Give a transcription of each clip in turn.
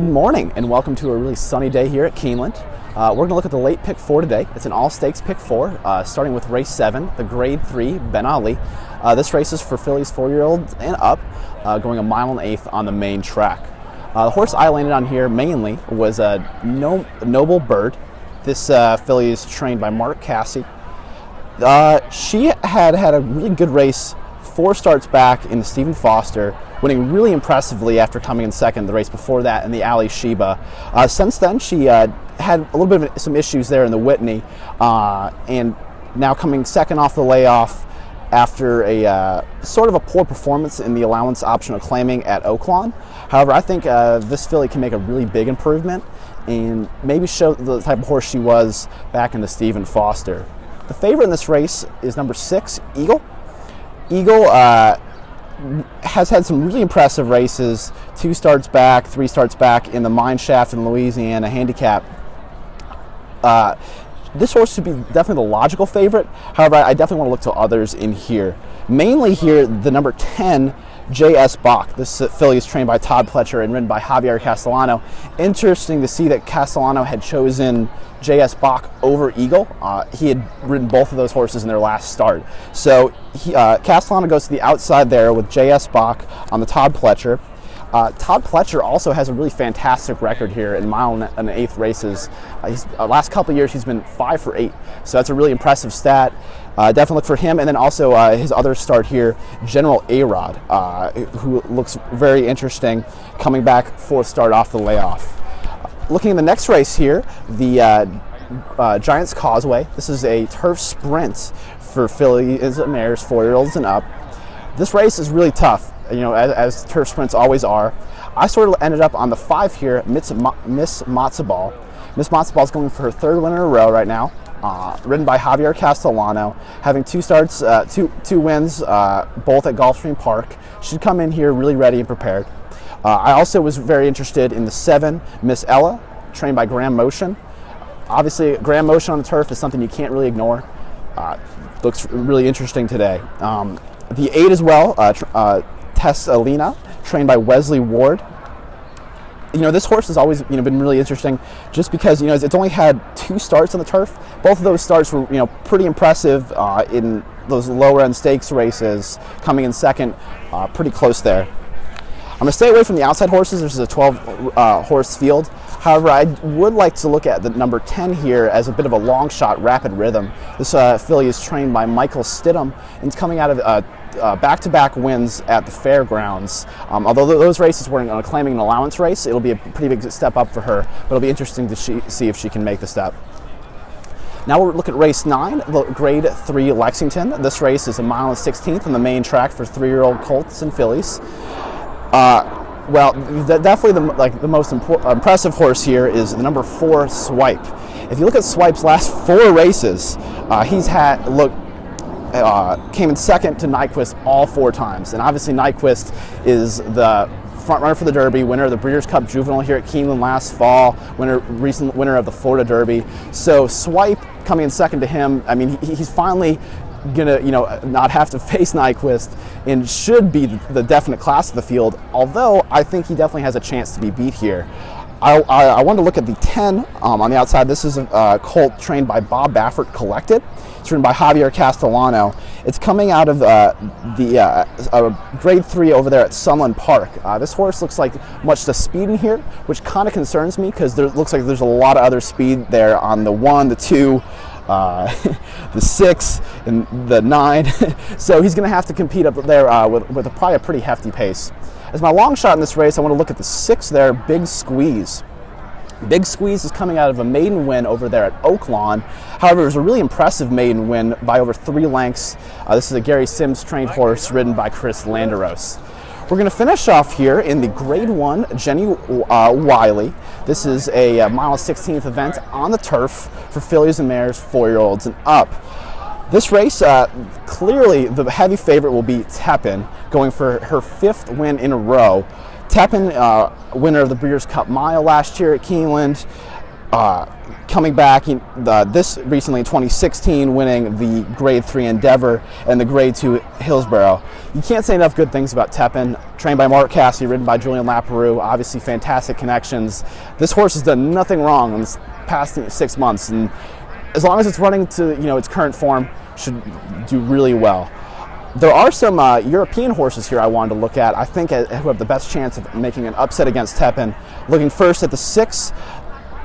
Good morning and welcome to a really sunny day here at Keeneland. We're going to look at the late pick 4 today. It's an all-stakes pick 4, starting with race 7, the grade 3 Ben Ali. This race is for fillies 4-year-olds and up, going 1.1 miles on the main track. The horse I landed on here mainly was a Noble Bird. This filly is trained by Mark Cassie. She had a really good race 4 starts back in the Stephen Foster, winning really impressively after coming in second the race before that in the Ali Sheba. Since then, she had a little bit of some issues there in the Whitney, and now coming second off the layoff after a sort of a poor performance in the allowance optional claiming at Oaklawn. However, I think this filly can make a really big improvement and maybe show the type of horse she was back in the Stephen Foster. The favorite in this race is number 6, Eagle. Eagle has had some really impressive races, 2 starts back, 3 starts back in the Mine Shaft in Louisiana handicap. This horse should be definitely the logical favorite. However, I definitely want to look to others in here. Mainly here, the number 10, J.S. Bach. This filly is trained by Todd Pletcher and ridden by Javier Castellano. Interesting to see that Castellano had chosen J.S. Bach over Eagle. He had ridden both of those horses in their last start. So Castellano goes to the outside there with J.S. Bach on the Todd Pletcher. Todd Pletcher also has a really fantastic record here in 1 1/8 races. Last couple of years he's been 5 for 8, so that's a really impressive stat. Definitely look for him, and then also his other start here, General A-Rod, who looks very interesting, coming back 4th start off the layoff. Looking at the next race here, the Giants Causeway. This is a turf sprint for fillies and mares, 4-year-olds and up. This race is really tough, you know, as turf sprints always are. I sort of ended up on the 5 here, Miss Matzabal. Miss Matzabal is going for her 3rd win in a row right now, ridden by Javier Castellano, having 2 starts, two wins, both at Gulfstream Park. Should come in here really ready and prepared. I also was very interested in the 7, Miss Ella, trained by Graham Motion. Obviously, Graham Motion on the turf is something you can't really ignore. Looks really interesting today. The 8 as well, Tess Alina, trained by Wesley Ward. You know, this horse has always, you know, been really interesting just because, you know, it's only had 2 starts on the turf. Both of those starts were, you know, pretty impressive in those lower end stakes races, coming in second, pretty close there. I'm going to stay away from the outside horses. This is a 12 horse field. However, I would like to look at the number 10 here as a bit of a long shot, Rapid Rhythm. This filly is trained by Michael Stidham and it's coming out of back-to-back wins at the fairgrounds. Although those races weren't claiming an allowance race, it'll be a pretty big step up for her, but it'll be interesting to see if she can make the step. Now we'll look at race 9, the grade 3 Lexington. This race is 1.16 miles on the main track for 3-year-old Colts and Fillies. Well, definitely the most impressive horse here is the number 4, Swipe. If you look at Swipe's last 4 races, he's came in second to Nyquist all 4 times, and obviously Nyquist is the front runner for the Derby, winner of the Breeders' Cup Juvenile here at Keeneland last fall, recent winner of the Florida Derby. So Swipe coming in second to him, I mean, he's finally gonna, you know, not have to face Nyquist and should be the definite class of the field, although I think he definitely has a chance to be beat here. I wanted to look at the 10 on the outside. This is a colt trained by Bob Baffert Collected. It's ridden by Javier Castellano. It's coming out of the grade 3 over there at Sunland Park. This horse looks like much the speed in here, which kind of concerns me because there looks like there's a lot of other speed there on the 1, the 2, the 6, and the 9. So he's going to have to compete up there with probably a pretty hefty pace. As my long shot in this race, I want to look at the 6 there, Big Squeeze. Big Squeeze is coming out of a maiden win over there at Oaklawn. However, it was a really impressive maiden win by over 3 lengths. This is a Gary Sims trained horse ridden by Chris Landeros. We're going to finish off here in the grade 1 Jenny Wiley. This is a 1.16 mile event on the turf for fillies and mares, 4-year-olds and up. This race, clearly the heavy favorite will be Tepin, going for her 5th win in a row. Tepin, winner of the Breeders' Cup Mile last year at Keeneland. coming back this recently in 2016, winning the Grade 3 Endeavor and the Grade 2 Hillsborough. You can't say enough good things about Tepin. Trained by Mark Cassidy, ridden by Julian Laperoux, obviously fantastic connections. This horse has done nothing wrong in the past 6 months, and as long as it's running to its current form, should do really well. There are some European horses here I wanted to look at, I think, who have the best chance of making an upset against Tepin. Looking first at the 6,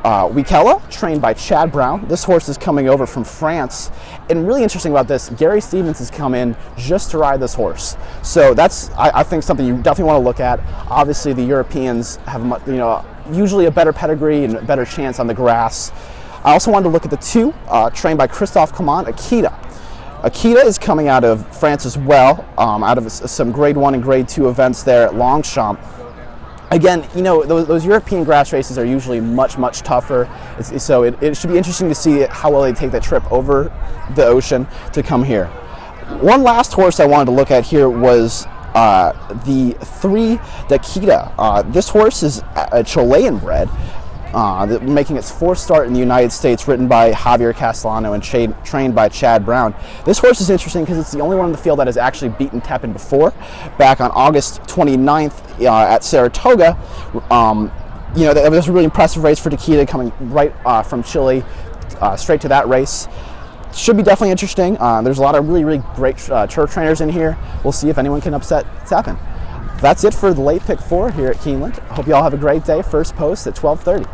Wikella, trained by Chad Brown. This horse is coming over from France, and really interesting about this, Gary Stevens has come in just to ride this horse. So that's, I think, something you definitely want to look at. Obviously, the Europeans have usually a better pedigree and a better chance on the grass. I also wanted to look at the 2, trained by Christophe Clement, Akita. Akita is coming out of France as well, out of some Grade 1 and Grade 2 events there at Longchamp. Again, those European grass races are usually much, much tougher, so it should be interesting to see how well they take that trip over the ocean to come here. One last horse I wanted to look at here was the 3, Akita. This horse is a Chilean bred, making its 4th start in the United States, ridden by Javier Castellano and trained by Chad Brown. This horse is interesting because it's the only one in the field that has actually beaten Tepin before, back on August 29th at Saratoga. That was a really impressive race for Akita, coming right from Chile straight to that race. Should be definitely interesting. There's a lot of really, really great turf trainers in here. We'll see if anyone can upset Tepin. That's it for the late pick 4 here at Keeneland. Hope you all have a great day. First post at 12:30.